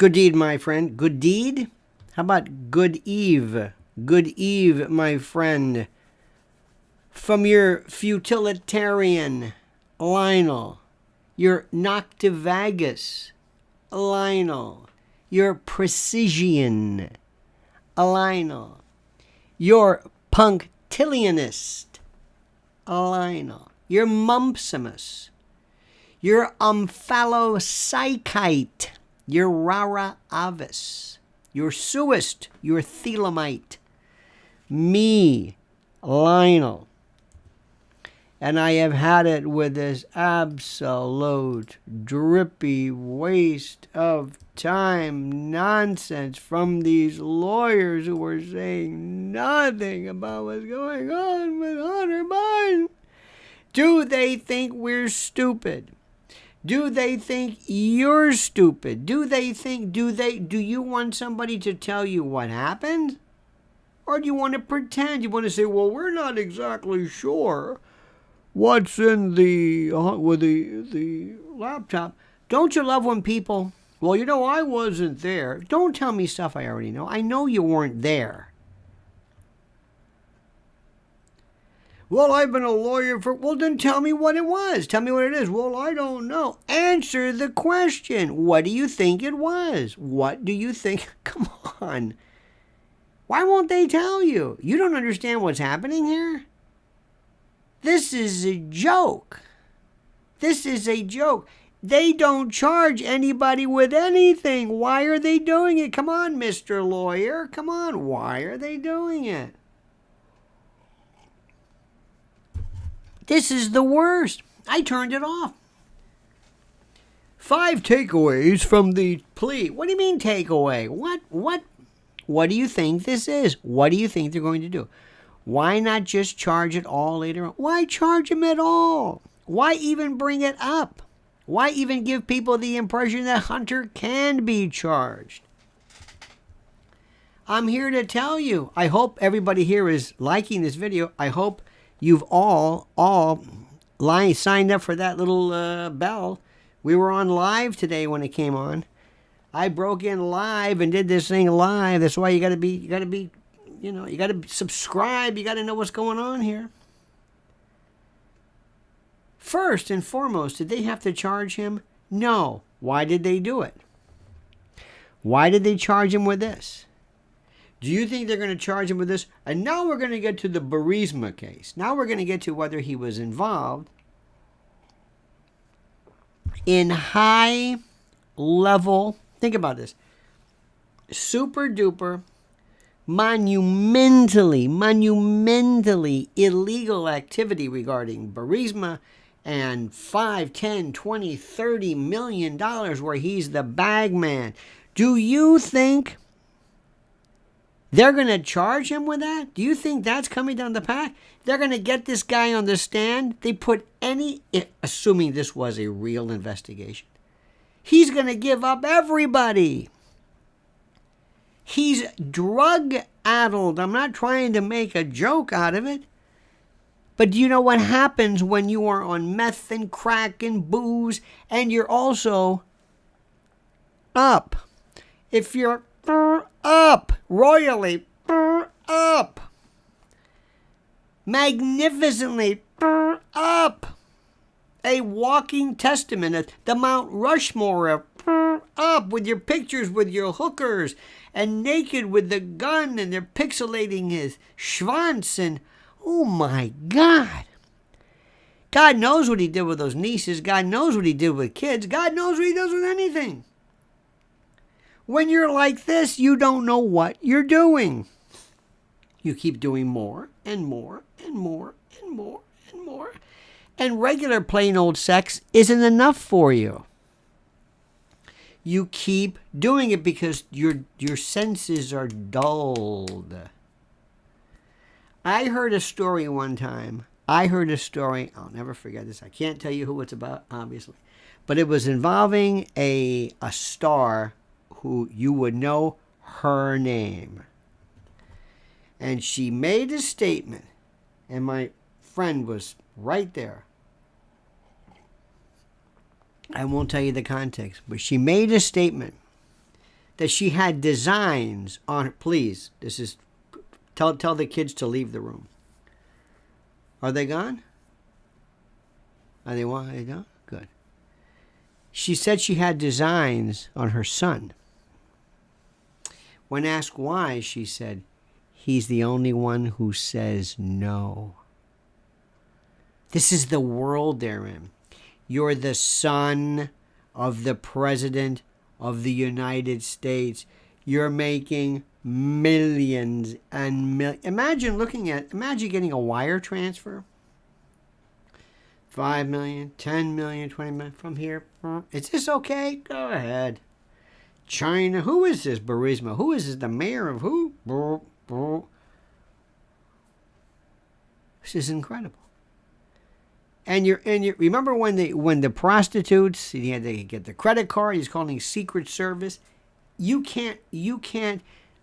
Good deed, my friend. Good deed? How about good eve? Good eve, my friend. From your futilitarian Lionel, your noctivagus Lionel, your precisian Lionel, your punctilionist Lionel, your mumpsimus, your omphallopsychite, your rara avis, your suist, your thelamite, me, Lionel. And I have had it with this absolute drippy waste of time nonsense from these lawyers who were saying nothing about what's going on with Hunter Biden. Do they think we're stupid? Do they think you're stupid? Do you want somebody to tell you what happened? Or do you want to pretend? You want to say, well, we're not exactly sure what's in the laptop. Don't you love when people, well, I wasn't there. Don't tell me stuff I already know. I know you weren't there. Well, I've been a lawyer for, well, then tell me what it was. Tell me what it is. Well, I don't know. Answer the question. What do you think it was? What do you think? Come on. Why won't they tell you? You don't understand what's happening here? This is a joke. This is a joke. They don't charge anybody with anything. Why are they doing it? Come on, Mr. Lawyer. Come on. Why are they doing it? This is the worst. I turned it off. 5 takeaways from the plea. What do you mean takeaway? What do you think this is? What do you think they're going to do? Why not just charge it all later on? Why charge them at all? Why even bring it up? Why even give people the impression that Hunter can be charged? I'm here to tell you. I hope everybody here is liking this video. I hope you've all signed up for that little bell. We were on live today when it came on. I broke in live and did this thing live. That's why you got to subscribe. You got to know what's going on here. First and foremost, did they have to charge him? No. Why did they do it? Why did they charge him with this? Do you think they're going to charge him with this? And now we're going to get to the Burisma case. Now we're going to get to whether he was involved in high level, think about this, super duper, monumentally illegal activity regarding Burisma and $5, $10, $20, $30 million where he's the bag man. Do you think they're going to charge him with that? Do you think that's coming down the path? They're going to get this guy on the stand. They put assuming this was a real investigation, he's going to give up everybody. He's drug-addled. I'm not trying to make a joke out of it. But do you know what happens when you are on meth and crack and booze and you're also up? If you're up, royally up, magnificently up, a walking testament, the Mount Rushmore up with your pictures with your hookers and naked with the gun and they're pixelating his schwanz and oh my God. God knows what he did with those nieces. God knows what he did with kids. God knows what he does with anything. When you're like this, you don't know what you're doing. You keep doing more and more and more and more and more. And regular plain old sex isn't enough for you. You keep doing it because your senses are dulled. I heard a story one time. I'll never forget this. I can't tell you who it's about, obviously. But it was involving a star who you would know her name. And she made a statement, and my friend was right there. I won't tell you the context, but she made a statement that she had designs on her. Please, this is, tell the kids to leave the room. Are they gone? Are they gone? Good. She said she had designs on her son. When asked why, she said, he's the only one who says no. This is the world they're in. You're the son of the President of the United States. You're making millions and millions. Imagine getting a wire transfer. 5 million, 10 million, 20 million from here. Is this okay? Go ahead. China. Who is this? Burisma. Who is this? The mayor of who? This is incredible. And you remember when the prostitutes, he had to get the credit card, he's calling Secret Service. You can't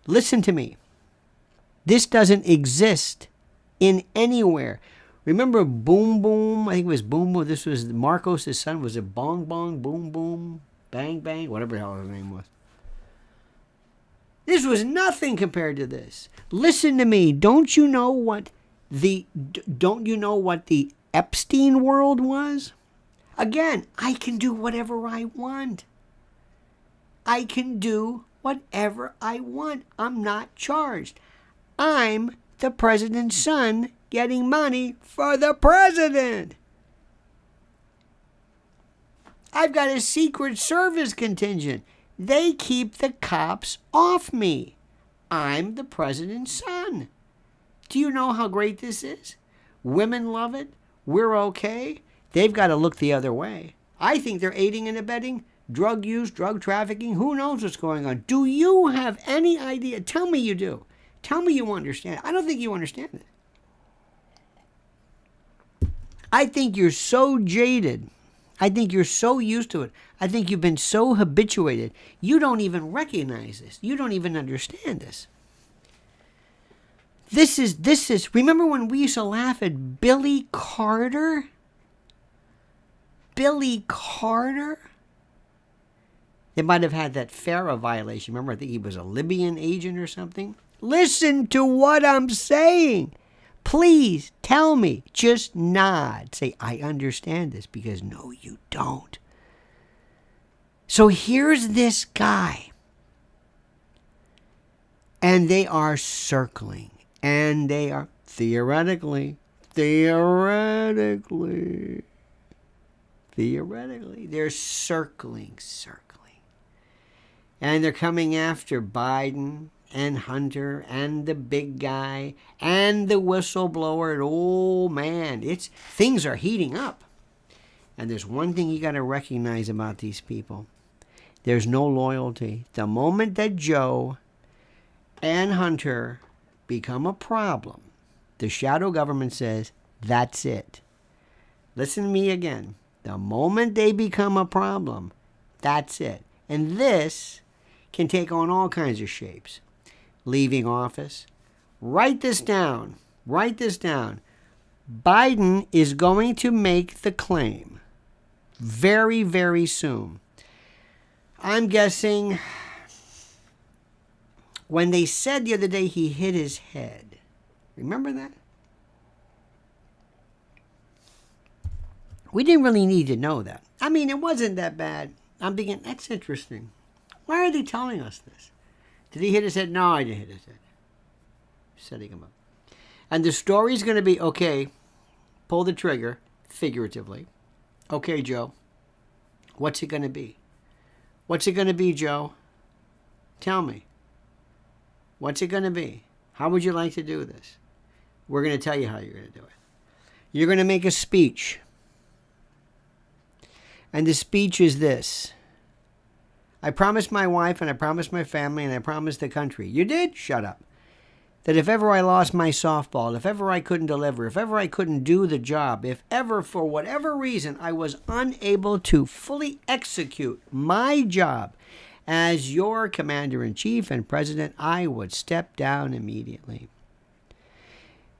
listen to me. This doesn't exist in anywhere. Remember Boom Boom? I think it was Boom Boom. This was Marcos' son. Was it Bong Bong, Boom Boom, Bang Bang? Whatever the hell his name was. This was nothing compared to this. Listen to me. Don't you know what the Epstein world was? Again, I can do whatever I want. I can do whatever I want. I'm not charged. I'm the president's son getting money for the president. I've got a Secret Service contingent. They keep the cops off me. I'm the president's son. Do you know how great this is? Women love it. We're okay. They've got to look the other way. I think they're aiding and abetting drug use, drug trafficking. Who knows what's going on? Do you have any idea? Tell me you do. Tell me you understand. I don't think you understand it. I think you're so jaded. I think you're so used to it. I think you've been so habituated. You don't even recognize this. You don't even understand this. This is, remember when we used to laugh at Billy Carter? Billy Carter? They might have had that FARA violation. Remember, I think he was a Libyan agent or something. Listen to what I'm saying. Please tell me. Just nod. Say, I understand this, because no, you don't. So here's this guy. And they are circling. And they are theoretically, they're circling. And they're coming after Biden and Hunter and the big guy and the whistleblower. And oh man, things are heating up. And there's one thing you got to recognize about these people. There's no loyalty. The moment that Joe and Hunter become a problem, the shadow government says, that's it. Listen to me again. The moment they become a problem, that's it. And this can take on all kinds of shapes. Leaving office. Write this down. Write this down. Biden is going to make the claim very, very soon. I'm guessing when they said the other day he hit his head. Remember that? We didn't really need to know that. I mean, it wasn't that bad. I'm thinking, that's interesting. Why are they telling us this? Did he hit his head? No, I didn't hit his head. Setting him up. And the story's going to be, okay, pull the trigger, figuratively. Okay, Joe, what's it going to be? What's it going to be, Joe? Tell me. What's it going to be? How would you like to do this? We're going to tell you how you're going to do it. You're going to make a speech. And the speech is this. I promised my wife, and I promised my family, and I promised the country. You did? Shut up. That if ever I lost my softball, if ever I couldn't deliver, if ever I couldn't do the job, if ever for whatever reason I was unable to fully execute my job as your commander-in-chief and president, I would step down immediately.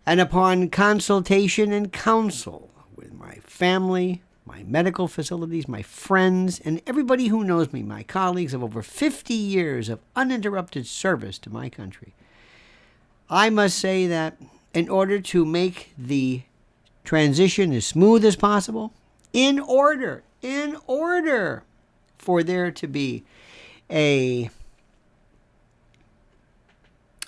And upon consultation and counsel with my family, my medical facilities, my friends, and everybody who knows me, my colleagues of over 50 years of uninterrupted service to my country. I must say that in order to make the transition as smooth as possible, in order for there to be a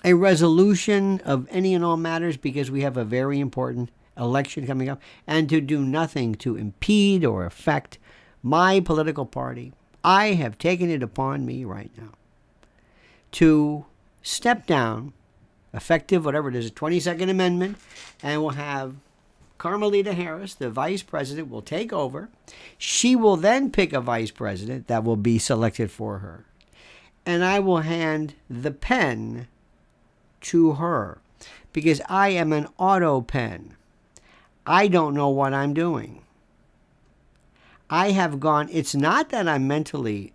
resolution of any and all matters, because we have a very important election coming up, and to do nothing to impede or affect my political party, I have taken it upon me right now to step down, effective whatever it is, a 22nd Amendment, and we'll have Carmelita Harris, the vice president, will take over. She will then pick a vice president that will be selected for her. And I will hand the pen to her, because I am an auto pen. I don't know what I'm doing. I have gone, it's not that I'm mentally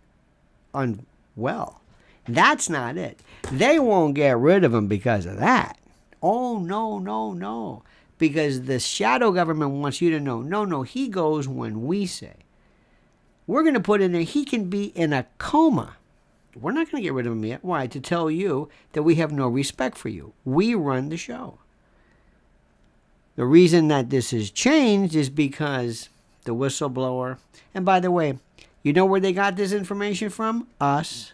unwell. That's not it. They won't get rid of him because of that. Oh, no. Because the shadow government wants you to know, no, he goes when we say. We're going to put in there, he can be in a coma. We're not going to get rid of him yet. Why? To tell you that we have no respect for you. We run the show. The reason that this has changed is because the whistleblower, and by the way, you know where they got this information from? Us.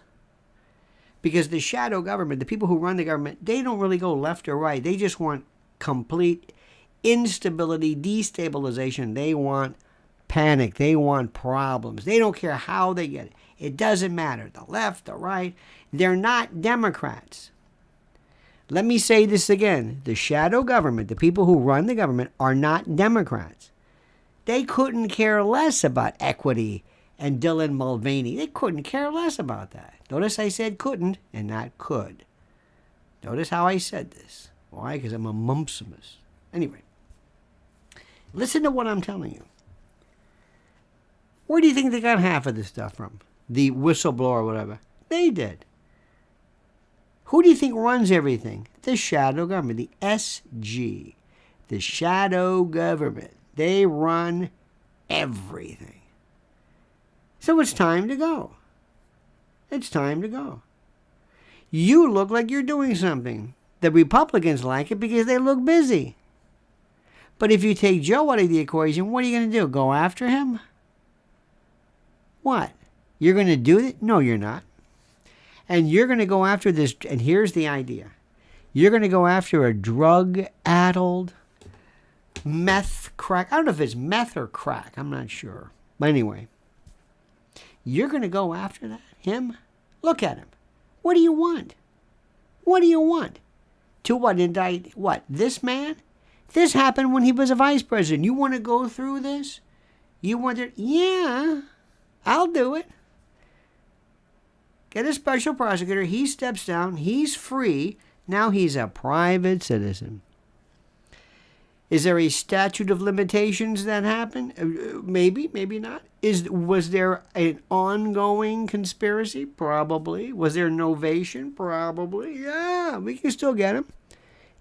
Because the shadow government, the people who run the government, they don't really go left or right. They just want complete instability, destabilization. They want panic. They want problems. They don't care how they get it. It doesn't matter. The left, the right. They're not Democrats. Let me say this again. The shadow government, the people who run the government, are not Democrats. They couldn't care less about equity and Dylan Mulvaney. They couldn't care less about that. Notice I said couldn't and not could. Notice how I said this. Why? Because I'm a mumpsimus. Anyway, listen to what I'm telling you. Where do you think they got half of this stuff from? The whistleblower or whatever. They did. Who do you think runs everything? The shadow government, the SG, the shadow government. They run everything. So it's time to go. It's time to go. You look like you're doing something. The Republicans like it because they look busy. But if you take Joe out of the equation, what are you going to do? Go after him? What? You're going to do it? No, you're not. And you're going to go after this, and here's the idea. You're going to go after a drug-addled meth crack. I don't know if it's meth or crack. I'm not sure. But anyway, you're going to go after that? Him? Look at him. What do you want? What do you want? To what? Indict what? This man? This happened when he was a vice president. You want to go through this? You want to? Yeah, I'll do it. Get a special prosecutor. He steps down. He's free. Now he's a private citizen. Is there a statute of limitations that happened? Maybe, maybe not. Was there an ongoing conspiracy? Probably. Was there novation? Probably. Yeah, we can still get him.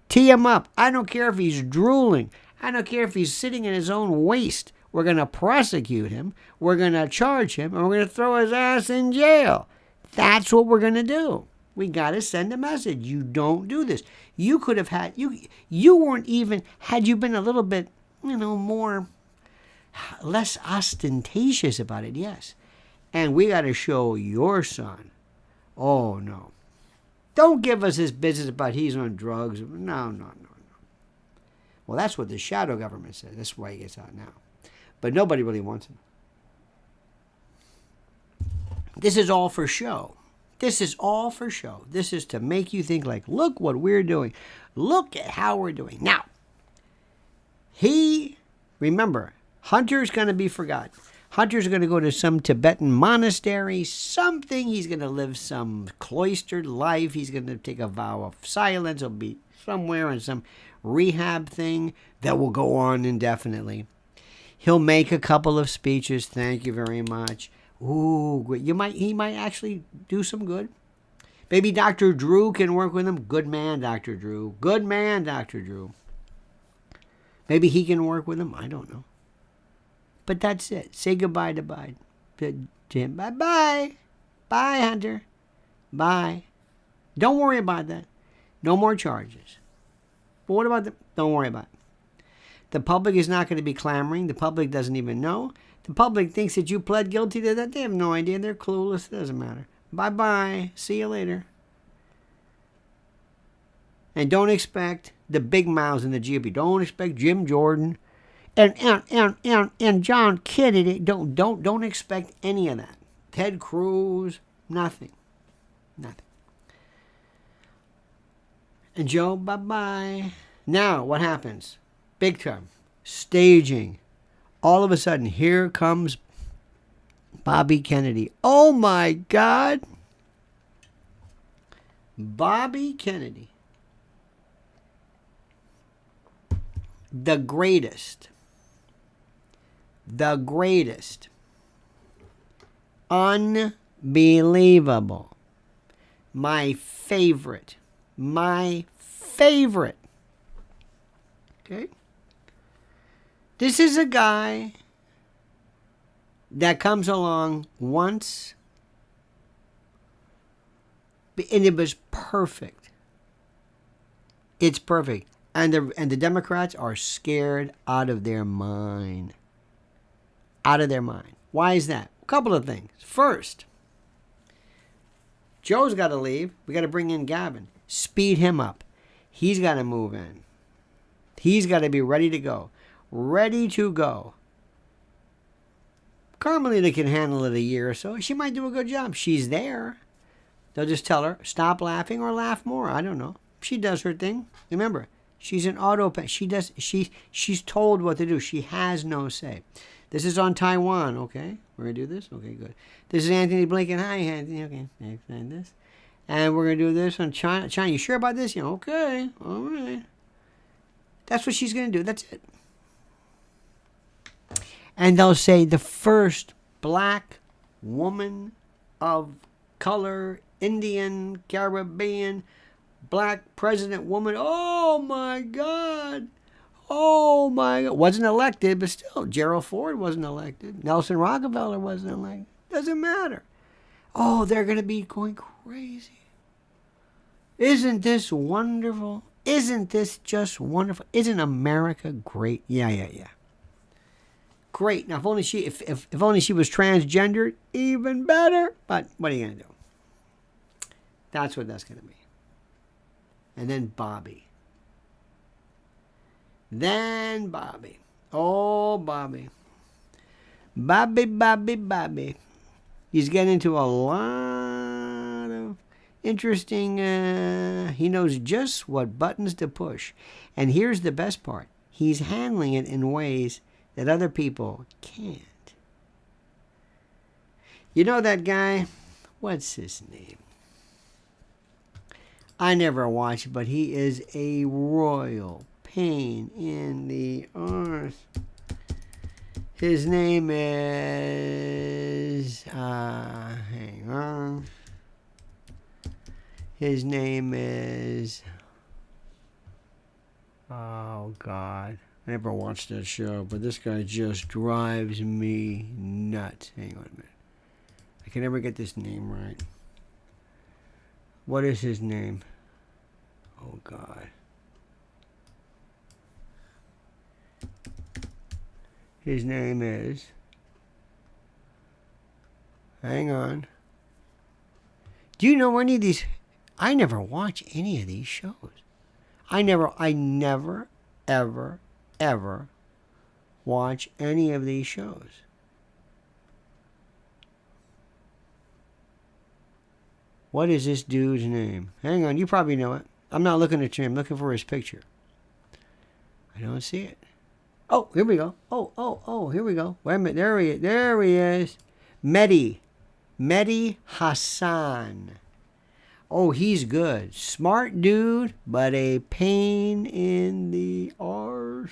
Tee him up. I don't care if he's drooling. I don't care if he's sitting in his own waste. We're going to prosecute him. We're going to charge him. And we're going to throw his ass in jail. That's what we're going to do. We got to send a message. You don't do this. You could have had, you weren't even, had you been a little bit, less ostentatious about it, yes. And we got to show your son. Oh, no. Don't give us this business about he's on drugs. No. Well, that's what the shadow government said. That's why he gets out now. But nobody really wants him. This is all for show. This is all for show. This is to make you think like, look what we're doing. Look at how we're doing. Now, remember, Hunter's going to be forgotten. Hunter's going to go to some Tibetan monastery, something. He's going to live some cloistered life. He's going to take a vow of silence. He'll be somewhere in some rehab thing that will go on indefinitely. He'll make a couple of speeches. Thank you very much. Ooh, great. He might actually do some good. Maybe Dr. Drew can work with him. Good man, Dr. Drew. Good man, Dr. Drew. Maybe he can work with him. I don't know. But that's it. Say goodbye to Biden. Jim, bye-bye. Bye, Hunter. Bye. Don't worry about that. No more charges. But what about don't worry about it. The public is not going to be clamoring. The public doesn't even know. The public thinks that you pled guilty to that. They have no idea. They're clueless. It doesn't matter. Bye-bye. See you later. And don't expect the big mouths in the GOP. Don't expect Jim Jordan and John Kennedy. Don't expect any of that. Ted Cruz. Nothing. And Joe, bye-bye. Now, what happens? Big time. Staging. All of a sudden, here comes Bobby Kennedy. Oh, my God. Bobby Kennedy. The greatest. Unbelievable. My favorite. Okay? This is a guy that comes along once, and it was perfect. It's perfect. And the Democrats are scared out of their mind. Why is that? A couple of things. First, Joe's got to leave. We got to bring in Gavin. Speed him up. He's got to move in. He's got to be ready to go. Carmelita can handle it a year or so. She might do a good job. She's there. They'll just tell her, stop laughing or laugh more. I don't know. She does her thing. Remember, she's an autopilot. She's told what to do. She has no say. This is on Taiwan, okay? We're going to do this? Okay, good. This is Anthony Blinken. Hi, Anthony. Okay, and this. And we're going to do this on China. China, you sure about this? Okay, all right. That's what she's going to do. That's it. And they'll say the first black woman of color, Indian, Caribbean, black president woman. Oh, my God. Wasn't elected, but still. Gerald Ford wasn't elected. Nelson Rockefeller wasn't elected. Doesn't matter. Oh, they're going to be going crazy. Isn't this wonderful? Isn't this just wonderful? Isn't America great? Yeah. Great. Now, if only she was transgendered, even better. But what are you going to do? That's what that's going to be. And then Bobby. Oh, Bobby. Bobby. He's getting into a lot of interesting, he knows just what buttons to push. And here's the best part. He's handling it in ways that other people can't. You know that guy? What's his name? I never watch, but he is a royal pain in the arse. His name is, hang on. His name is, oh God. I never watched that show, but this guy just drives me nuts. Hang on a minute. I can never get this name right. What is his name? Oh God. His name is, hang on. Do you know any of these? I never watch any of these shows. I never, ever watch any of these shows. What is this dude's name? Hang on, you probably know it. I'm not looking at him. I'm looking for his picture. I don't see it. Oh, here we go. Oh, here we go. Wait a minute. There he is. Mehdi Hassan. Oh, he's good. Smart dude, but a pain in the arse.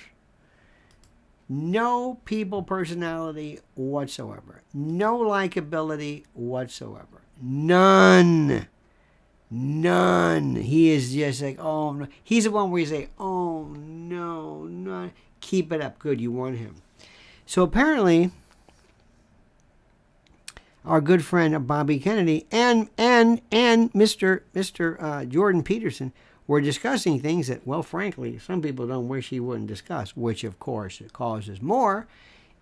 No people personality whatsoever. No likability whatsoever. None. He is just like, oh, no. He's the one where you say, oh, no. Keep it up. Good, you want him. So apparently, our good friend Bobby Kennedy and Mr. Jordan Peterson were discussing things that, well, frankly, some people don't wish he wouldn't discuss, which, of course, it causes more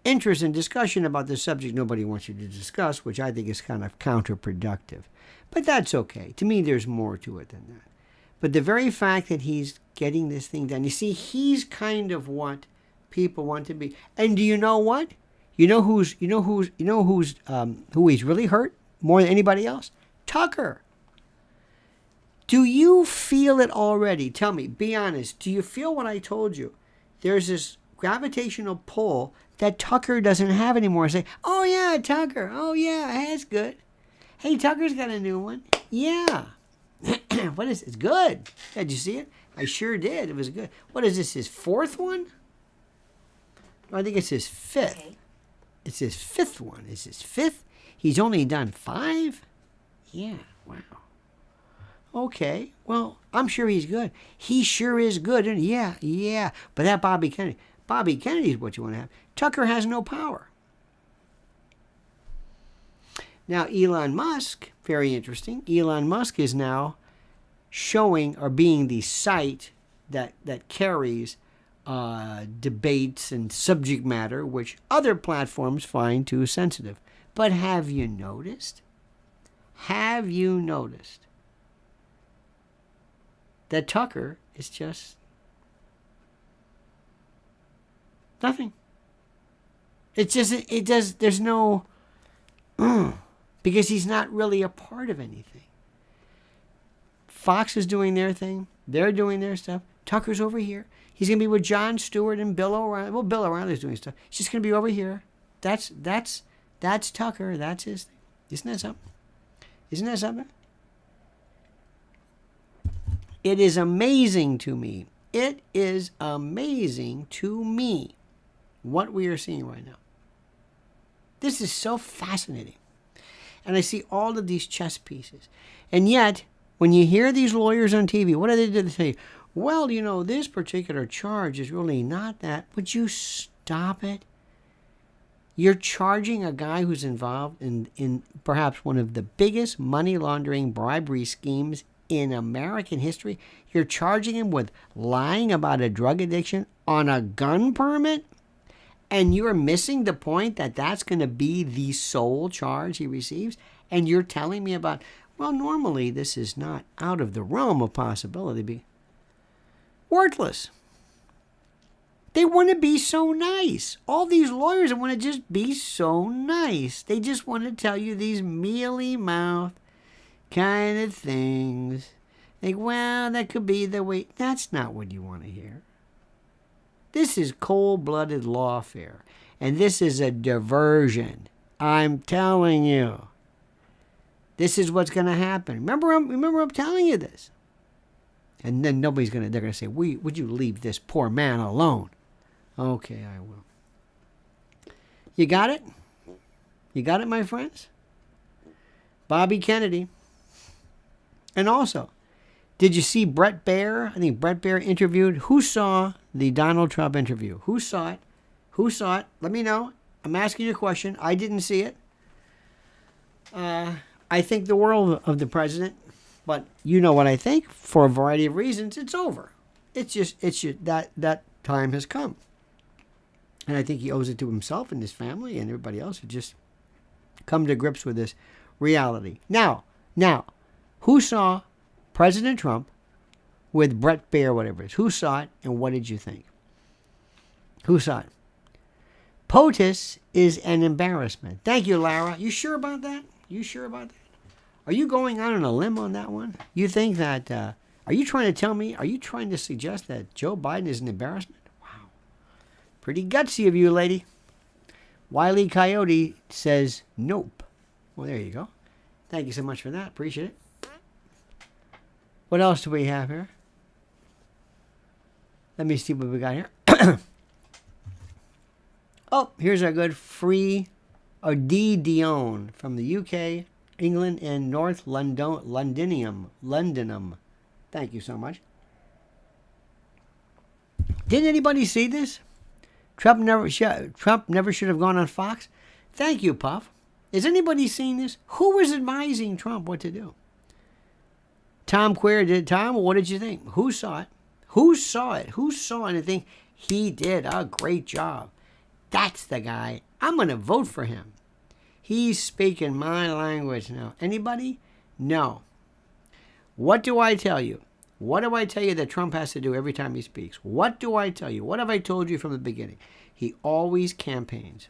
interest and discussion about the subject nobody wants you to discuss, which I think is kind of counterproductive. But that's okay. To me, there's more to it than that. But the very fact that he's getting this thing done, you see, he's kind of what people want to be. And do you know what? Who he's really hurt more than anybody else? Tucker. Do you feel it already? Tell me, be honest. Do you feel what I told you? There's this gravitational pull that Tucker doesn't have anymore. Say, oh yeah, Tucker. Oh yeah, that's good. Hey, Tucker's got a new one. Yeah. What is it? It's good. Did you see it? I sure did. It was good. What is this, his fourth one? I think it's his fifth. Okay. It's his fifth one. Is his fifth? He's only done 5? Yeah, wow. Okay, well, I'm sure he's good. He sure is good. And yeah. But that Bobby Kennedy is what you want to have. Tucker has no power. Now, Elon Musk, very interesting. Elon Musk is now showing or being the site that carries debates and subject matter which other platforms find too sensitive. But have you noticed? That Tucker is just nothing. There's no, because he's not really a part of anything. Fox is doing their thing. They're doing their stuff. Tucker's over here. He's going to be with Jon Stewart and Bill O'Reilly. Well, Bill O'Reilly's doing stuff. He's just going to be over here. That's Tucker. That's his thing. Isn't that something? It is amazing to me. It is amazing to me what we are seeing right now. This is so fascinating. And I see all of these chess pieces. And yet, when you hear these lawyers on TV, what do they do? They say, well, this particular charge is really not that. Would you stop it? You're charging a guy who's involved in perhaps one of the biggest money laundering bribery schemes in American history. You're charging him with lying about a drug addiction on a gun permit? And you're missing the point that that's going to be the sole charge he receives? And you're telling me about, well, normally this is not out of the realm of possibility. Worthless. They want to be so nice. All these lawyers want to just be so nice. They just want to tell you these mealy-mouthed kind of things. Like, well, that could be the way. That's not what you want to hear. This is cold-blooded lawfare. And this is a diversion. I'm telling you. This is what's going to happen. Remember I'm telling you this. And then they're going to say, would you leave this poor man alone? Okay, I will. You got it? You got it, my friends? Bobby Kennedy. And also, did you see Bret Baier? I think Bret Baier interviewed. Who saw the Donald Trump interview? Who saw it? Let me know. I'm asking you a question. I didn't see it. I think the world of the president, but you know what I think. For a variety of reasons, it's over. It's just that time has come. And I think he owes it to himself and his family and everybody else to just come to grips with this reality. Now, who saw President Trump with Bret Baier, whatever it is? Who saw it and what did you think? Who saw it? POTUS is an embarrassment. Thank you, Lara. You sure about that? Are you going out on a limb on that one? You think that, are you trying to suggest that Joe Biden is an embarrassment? Wow. Pretty gutsy of you, lady. Wile E. Coyote says nope. Well, there you go. Thank you so much for that. Appreciate it. What else do we have here? Let me see what we got here. Oh, here's our good free D. Dion from the UK, England, and North Londinium. Thank you so much. Didn't anybody see this? Trump never should have gone on Fox. Thank you, Puff. Is anybody seeing this? Who was advising Trump what to do? Tom Queer did. Tom, what did you think? Who saw it? Who saw it? Who saw anything? He did a great job. That's the guy. I'm going to vote for him. He's speaking my language now. Anybody? No. What do I tell you? What do I tell you that Trump has to do every time he speaks? What do I tell you? What have I told you from the beginning? He always campaigns.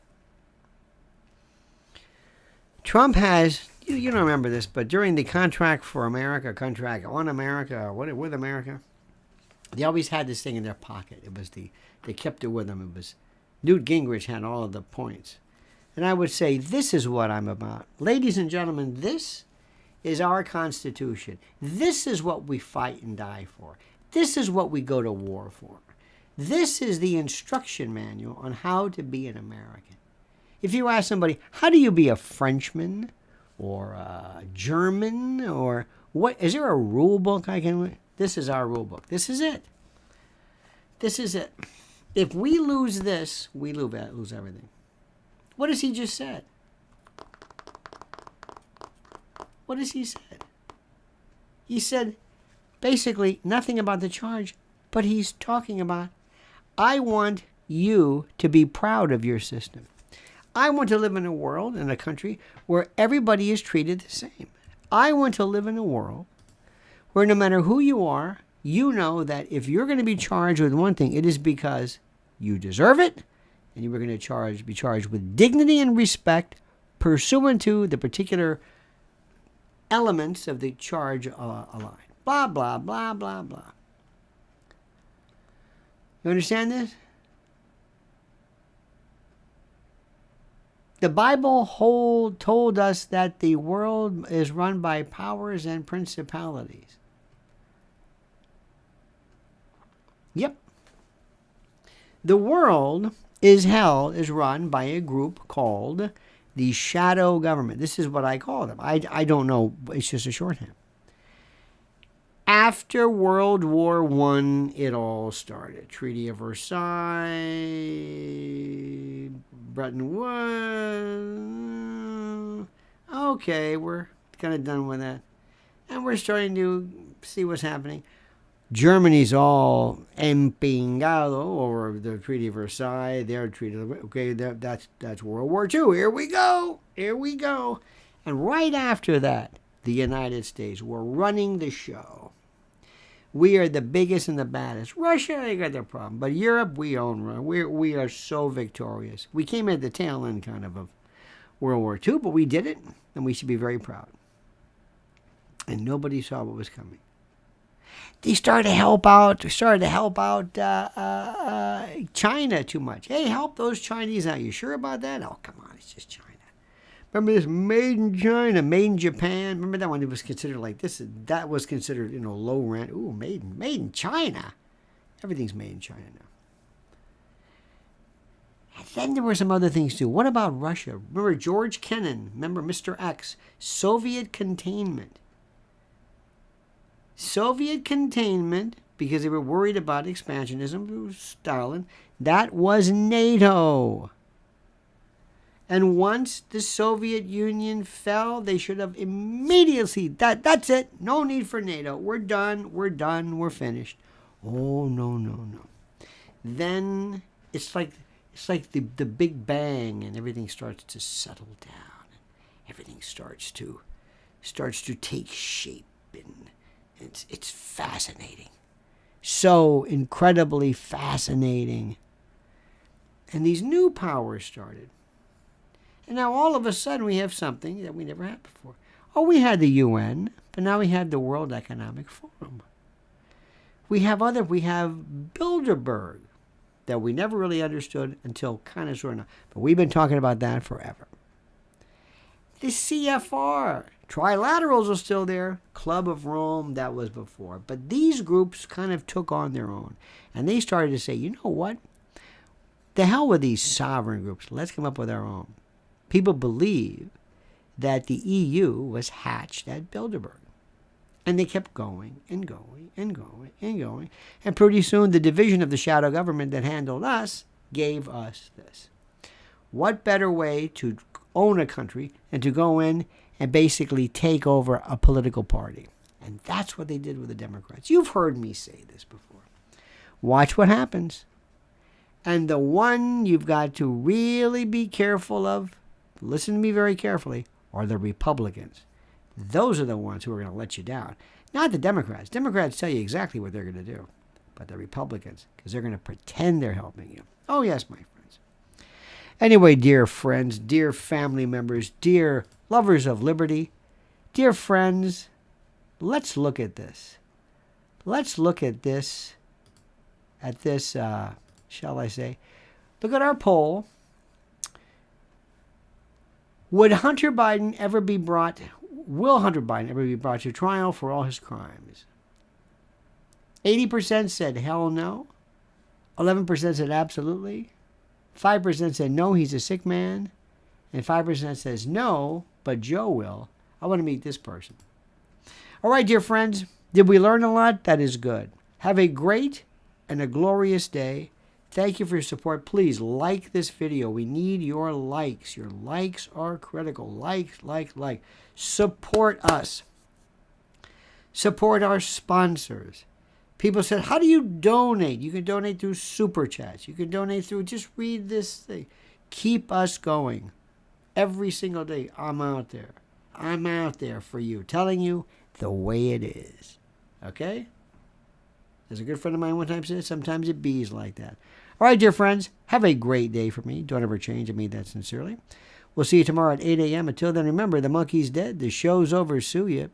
Trump has, you don't remember this, but during the Contract for America, Contract on America, with America, they always had this thing in their pocket. It was they kept it with them. It was Newt Gingrich had all of the points. And I would say, this is what I'm about. Ladies and gentlemen, this is our Constitution. This is what we fight and die for. This is what we go to war for. This is the instruction manual on how to be an American. If you ask somebody, how do you be a Frenchman or a German or what? Is there a rule book I can? This is our rule book. This is it. This is it. If we lose this, we lose everything. What has he just said? What has he said? He said basically nothing about the charge, but he's talking about, I want you to be proud of your system. I want to live in a world, in a country, where everybody is treated the same. I want to live in a world where no matter who you are, you know that if you're going to be charged with one thing, it is because you deserve it, and you were going to be charged with dignity and respect pursuant to the particular elements of the charge aligned. Blah, blah, blah, blah, blah. You understand this? The Bible told us that the world is run by powers and principalities. Yep. The world is run by a group called the shadow government. This is what I call them. I don't know. It's just a shorthand. After World War I, it all started. Treaty of Versailles, Bretton Woods. Okay, we're kind of done with that. And we're starting to see what's happening. Germany's all empingado over the Treaty of Versailles. Their Treaty of okay, that's World War II. Here we go. And right after that, the United States were running the show. We are the biggest and the baddest. Russia, they got their problem. But Europe, we own. We are so victorious. We came at the tail end kind of World War II, but we did it, and we should be very proud. And nobody saw what was coming. They started to help out. China too much. Hey, help those Chinese out. You sure about that? Oh, come on, it's just China. Remember this made in China, made in Japan? Remember that one? It was considered like this. That was considered, low rent. Ooh, made in China. Everything's made in China now. And then there were some other things too. What about Russia? Remember George Kennan? Remember Mr. X? Soviet containment. Soviet containment, because they were worried about expansionism, Stalin. That was NATO. And once the Soviet Union fell, they should have immediately, that's it. No need for NATO. We're done. We're finished. Oh, no. Then it's like the Big Bang, and everything starts to settle down. Everything starts to take shape, and it's fascinating. So incredibly fascinating. And these new powers started. And now all of a sudden we have something that we never had before. Oh, we had the UN, but now we have the World Economic Forum. We have Bilderberg that we never really understood until kind of sort of now. But we've been talking about that forever. The CFR, trilaterals are still there. Club of Rome, that was before. But these groups kind of took on their own. And they started to say, you know what? The hell with these sovereign groups. Let's come up with our own. People believe that the EU was hatched at Bilderberg. And they kept going and going and going and going. And pretty soon the division of the shadow government that handled us gave us this. What better way to own a country than to go in and basically take over a political party? And that's what they did with the Democrats. You've heard me say this before. Watch what happens. And the one you've got to really be careful of, listen to me very carefully, are the Republicans. Those are the ones who are going to let you down. Not the Democrats. Democrats tell you exactly what they're going to do. But the Republicans, because they're going to pretend they're helping you. Oh, yes, my friends. Anyway, dear friends, dear family members, dear lovers of liberty, dear friends, let's look at this. Let's look at this, shall I say, look at our poll. Will Hunter Biden ever be brought to trial for all his crimes? 80% said hell no. 11% said absolutely. 5% said no, he's a sick man. And 5% says no, but Joe will. I want to meet this person. All right, dear friends, did we learn a lot? That is good. Have a great and a glorious day. Thank you for your support. Please like this video. We need your likes. Your likes are critical. Like. Support us. Support our sponsors. People said, how do you donate? You can donate through Super Chats. You can donate through, just read this thing. Keep us going. Every single day, I'm out there. I'm out there for you, telling you the way it is. Okay? As a good friend of mine one time said, sometimes it bees like that. All right, dear friends, have a great day for me. Don't ever change. I mean that sincerely. We'll see you tomorrow at 8 a.m. Until then, remember, the monkey's dead. The show's over. Sue ya.